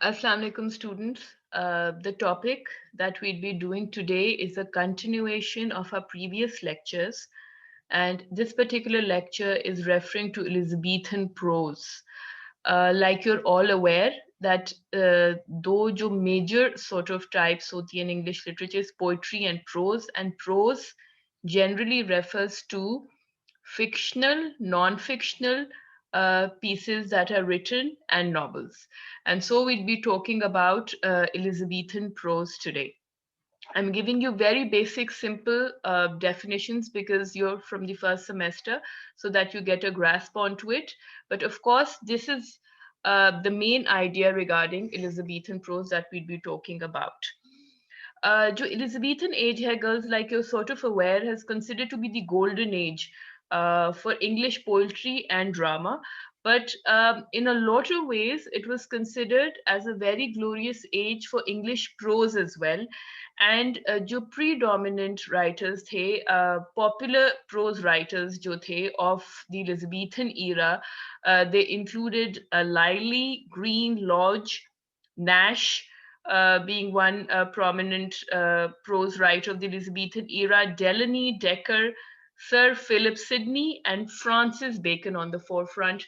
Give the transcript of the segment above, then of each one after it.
Assalamu alaikum students. The topic that we'll be doing today is a continuation of our previous lectures, and this particular lecture is referring to Elizabethan prose. Like you're all aware that दो जो major sort of types होती है in English literature is poetry and prose generally refers to fictional, non-fictional pieces that are written and novels. And so we'll be talking about Elizabethan prose today. I'm giving you very basic, simple definitions because you're from the first semester, so that you get a grasp onto it. But of course, this is the main idea regarding Elizabethan prose that we'll be talking about. जो Elizabethan age है, girls, like you're sort of aware, has considered to be the golden age for English poetry and drama. But in a lot of ways, it was considered as a very glorious age for English prose as well. And जो predominant writers थे, popular prose writers जो थे of the Elizabethan era, they included Lyly, Green, Lodge, Nash, being one prominent prose writer of the Elizabethan era, Delany, Dekker, Sir Philip Sidney, and Francis Bacon on the forefront.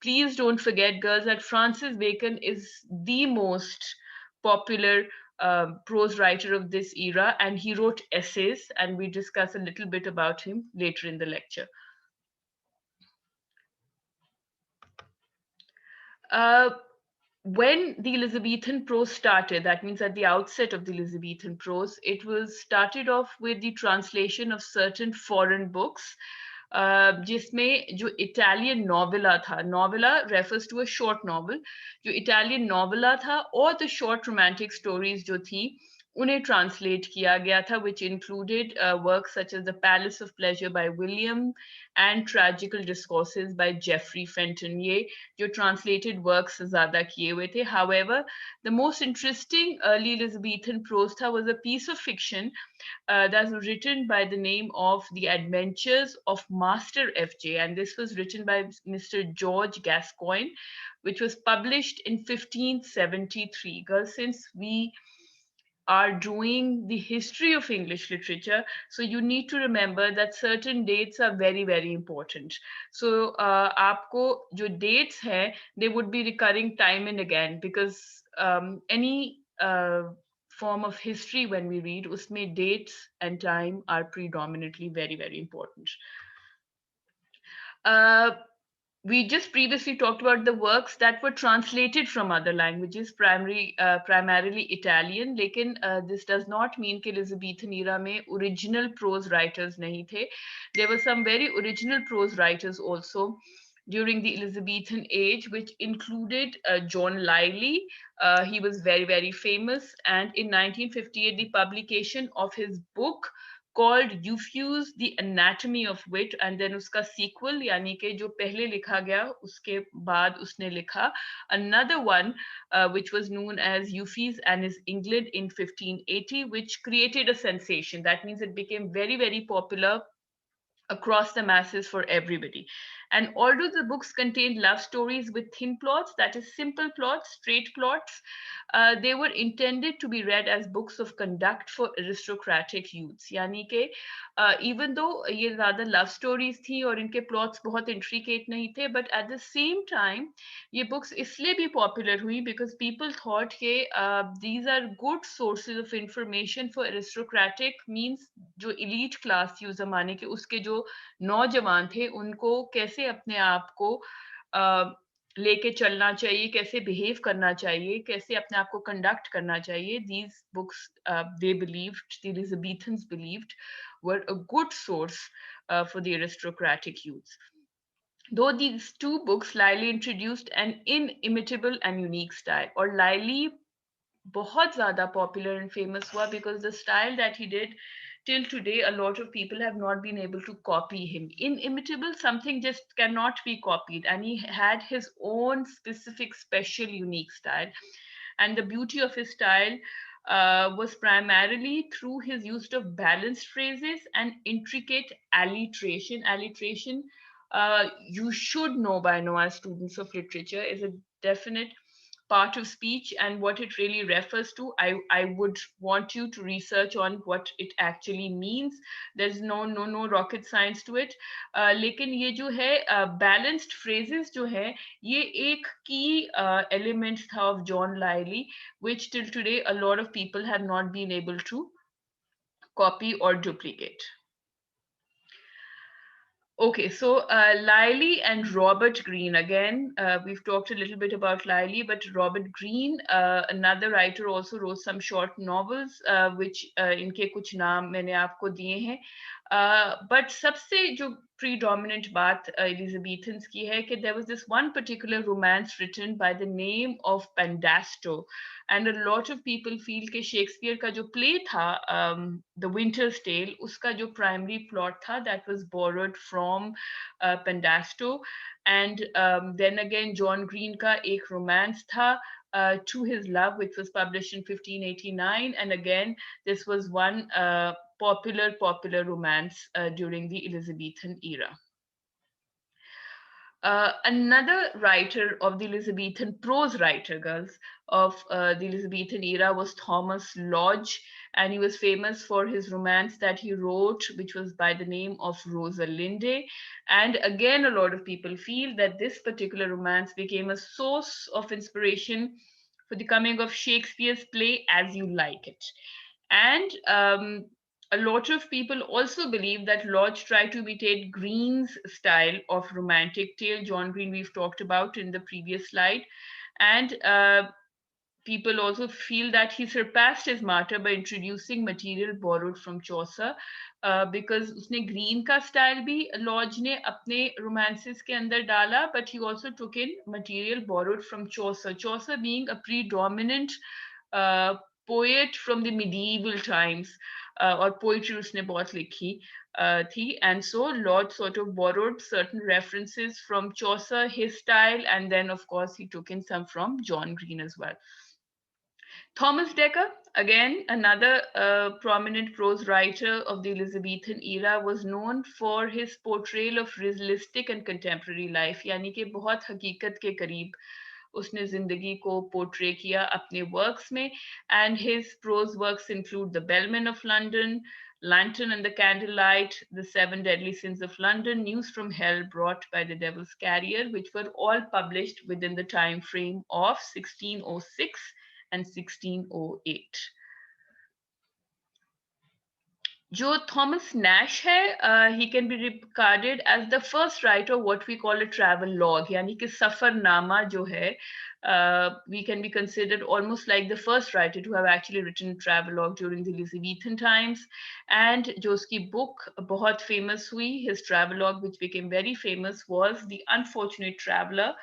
Please don't forget, girls, that Francis Bacon is the most popular prose writer of this era, and he wrote essays, and we discuss a little bit about him later in the lecture. Uh, when the Elizabethan prose started, that means at the outset of the Elizabethan prose, it was started off with the translation of certain foreign books, जिसमें जो Italian novella था, novella refers to a short novel, जो Italian novella था और the short romantic stories जो थी उन्हें translate किया गया था, which included works such as The Palace of Pleasure by William and Tragical Discourses by Geoffrey Fenton. ये जो translated works ज़्यादा किए हुए थे. However, the most interesting early Elizabethan prose था was a piece of fiction that was written by the name of The Adventures of Master FJ, and this was written by Mr. George Gascoigne, which was published in 1573. Girls, since we are doing the history of English literature, so you need to remember that certain dates are very, very important. So, आपको जो dates हैं, they would be recurring time and again because any form of history when we read, उसमें dates and time are predominantly very, very important. Uh, we just previously talked about the works that were translated from other languages, primarily Italian. लेकिन this does not mean कि Elizabethan era में original prose writers नहीं थे. There were some very original prose writers also during the Elizabethan age, which included John Lyly. He was very, very famous. And in 1958, the publication of his book called Euphues, The Anatomy of Wit, and then उसका sequel, यानी कि जो पहले लिखा गया उसके बाद उसने लिखा another one, which was known as Euphues and his England in 1580, which created a sensation. That means it became very, very popular across the masses for everybody. And although the books contained love stories with thin plots, that is, simple plots, straight plots, they were intended to be read as books of conduct for aristocratic youths. यानी कि even though ये ज़्यादा love stories थी और इनके plots बहुत intricate नहीं थे, but at the same time ये books इसलिए भी popular हुई because people thought कि these are good sources of information for aristocratic, means जो elite class थी उस जमाने के, उसके जो नौजवान थे उनको कैसे अपने आप को लेके चलना चाहिए, कैसे बिहेव करना चाहिए, कैसे अपने आप को कंडक्ट करना चाहिए. These books, they believed, the Elizabethans believed, were a good source for the aristocratic youths. Though these two books, Lyly introduced an inimitable and unique style. Or Lyly बहुत ज़्यादा popular and famous हुआ because the style that he did, till today a lot of people have not been able to copy him. Inimitable, something just cannot be copied, and he had his own specific, special, unique style. And the beauty of his style was primarily through his use of balanced phrases and intricate alliteration. You should know by now as students of literature, is a definite part of speech and what it really refers to. I would want you to research on what it actually means. There's no rocket science to it. लेकिन ये जो है balanced phrases जो है ये एक key element था of John Lyly, which till today a lot of people have not been able to copy or duplicate. Okay, so Lyly and Robert Greene again. We've talked a little bit about Lyly, but Robert Greene, another writer, also wrote some short novels, which इनके कुछ नाम मैंने आपको दिए हैं. But सबसे जो predominant बात Elizabethans की है कि there was this one particular romance written by the name of Pendasto, and a lot of people feel कि शेक्सपियर का जो play था, The Winter's Tale, उसका जो primary plot था, that was borrowed from Pendasto. And then again John Green का एक romance था, To His Love, which was published in 1589, and again this was one popular romance during the Elizabethan era. Another writer of the Elizabethan prose writer, girls, of the Elizabethan era was Thomas Lodge, and he was famous for his romance that he wrote, which was by the name of Rosalinde. And again, a lot of people feel that this particular romance became a source of inspiration for the coming of Shakespeare's play As You Like It. And a lot of people also believe that Lodge tried to imitate Green's style of romantic tale. John Green, we've talked about in the previous slide. And people also feel that he surpassed his martyr by introducing material borrowed from Chaucer, because उसने Green का style भी Lodge ने अपने romances के अंदर डाला, but he also took in material borrowed from Chaucer. Chaucer being a predominant uh, poet from the medieval times, और poetry उसने बहुत लिखी थी, and so Lodge sort of borrowed certain references from Chaucer, his style, and then of course he took in some from John Green as well. Thomas Dekker, again another prominent prose writer of the Elizabethan era, was known for his portrayal of realistic and contemporary life, यानी कि बहुत हकीकत के करीब उसने जिंदगी को portray किया अपने वर्क्स में. And his prose works include The Bellman of London, Lantern and the Candlelight, The Seven Deadly Sins of London, News from Hell Brought by the Devil's Carrier, which were all published within the time frame of 1606 and 1608. जो Thomas Nash है, he can be regarded as the first writer of what we call a travel log, यानी कि सफरनामा जो है, we can be considered almost like the first writer to have actually written a travel log during the Elizabethan times. And जो उसकी book बहुत famous हुई, his travel log which became very famous, was The Unfortunate Traveler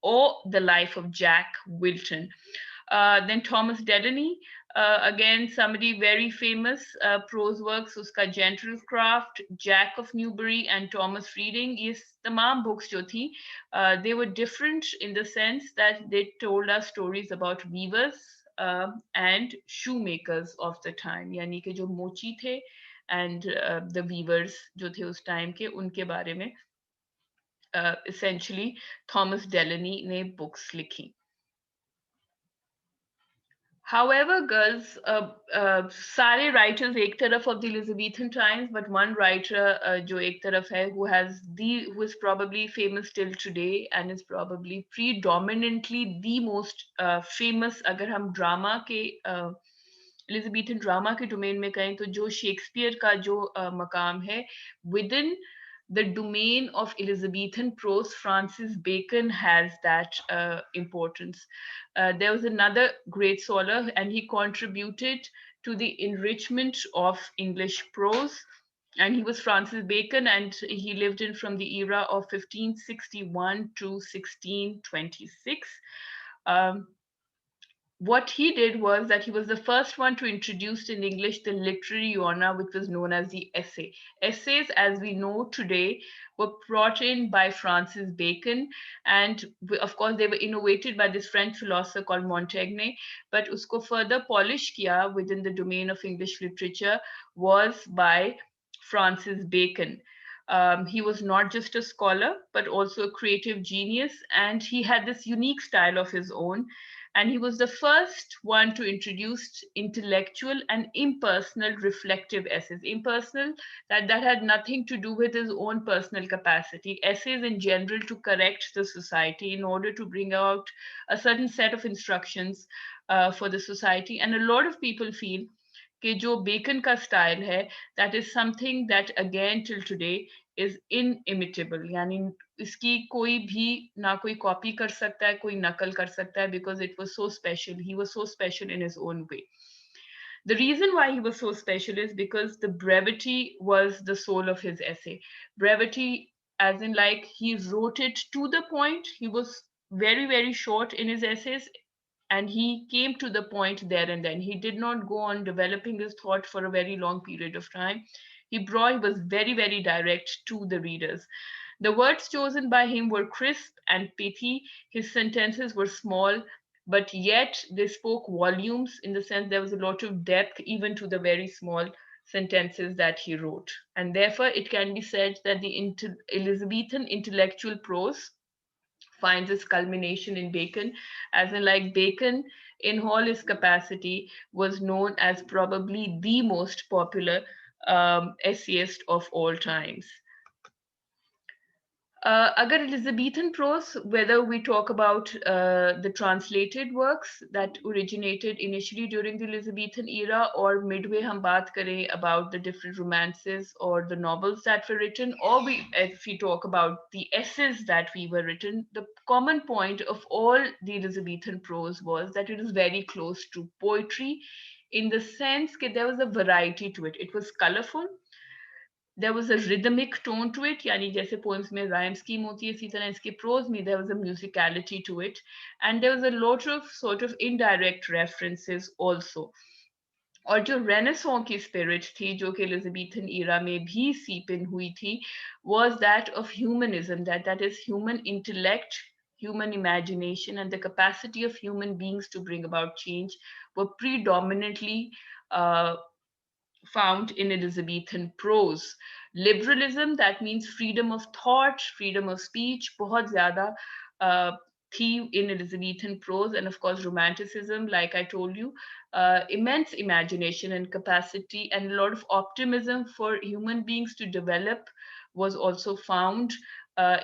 or The Life of Jack Wilton. Then Thomas Delaney, again somebody very famous, prose works उसका Gentle Craft, Jack of Newbury, and Thomas Reading. ये तमाम books जो थी, they were different in the sense that they told us stories about weavers and shoemakers of the time, यानी कि जो मोची थे and the weavers जो थे उस time के, उनके बारे में essentially Thomas Delaney ने books लिखी. However, girls, सारे writers एक तरफ of the Elizabethan times, but one writer जो एक तरफ है, who is probably famous till today and is probably predominantly the most famous, अगर हम ड्रामा के Elizabethan ड्रामा के डोमेन में कहें तो जो शेक्सपियर का जो मकाम है within the domain of Elizabethan prose, Francis Bacon has that importance. There was another great scholar, and he contributed to the enrichment of English prose. And he was Francis Bacon, and he lived in from the era of 1561 to 1626. What he did was that he was the first one to introduce in English the literary genre, which was known as the essay. Essays, as we know today, were brought in by Francis Bacon, and of course they were innovated by this French philosopher called Montaigne, but usko further polish kiya within the domain of English literature was by Francis Bacon. He was not just a scholar, but also a creative genius, and he had this unique style of his own. And he was the first one to introduce intellectual and impersonal reflective essays. Impersonal, that had nothing to do with his own personal capacity. Essays in general to correct the society in order to bring out a certain set of instructions for the society. And a lot of people feel कि जो bacon का style है that is something that again till today is inimitable. यानी इसकी कोई भी ना कोई कॉपी कर सकता है, कोई नकल कर सकता है, because it was so special. He was so special in his own way. The reason why he was so special is because the brevity was the soul of his essay. Brevity, as in, like, he wrote it to the point. He was very, very short in his essays, and he came to the point there and then. He did not go on developing his thought for a very long period of time. He was very, very direct to the readers. The words chosen by him were crisp and pithy. His sentences were small, but yet they spoke volumes, in the sense there was a lot of depth even to the very small sentences that he wrote. And therefore, it can be said that the Elizabethan intellectual prose finds its culmination in Bacon, as in, like, Bacon, in all his capacity, was known as probably the most popular essayist of all times. Agar Elizabethan prose, whether we talk about the translated works that originated initially during the Elizabethan era, or midway hum baat kare about the different romances or the novels that were written, or if we talk about the essays that we were written, the common point of all the Elizabethan prose was that it is very close to poetry, in the sense that there was a variety to it. It was colorful, there was a rhythmic tone to it, यानी जैसे poems में rhyme scheme होती है, इसी तरह इसके prose में there was a musicality to it, and there was a lot of sort of indirect references also. और जो रेनेसां की स्पिरिट थी, जो कि एलिजाबेथन ईरा में भी सीप इन हुई थी, was that of humanism, that is human intellect, human imagination, and the capacity of human beings to bring about change were predominantly uh, found in Elizabethan prose. Liberalism, that means freedom of thought, freedom of speech, बहुत ज़्यादा uh, थी in Elizabethan prose, and of course romanticism, like I told you, immense imagination and capacity, and a lot of optimism for human beings to develop was also found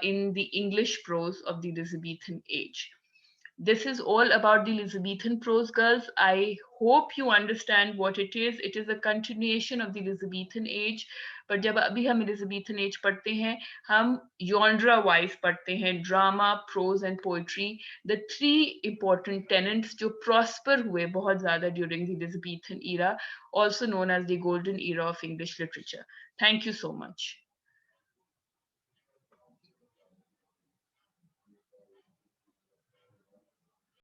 in the English prose of the Elizabethan age. This is all about the Elizabethan prose, girls. I hope you understand what it is. It is a continuation of the Elizabethan age. But जब अभी हम Elizabethan age पढ़ते हैं, हम genre wise पढ़ते हैं, drama, prose and poetry. The three important tenets जो prosper हुए बहुत ज़्यादा during the Elizabethan era, also known as the golden era of English literature. Thank you so much.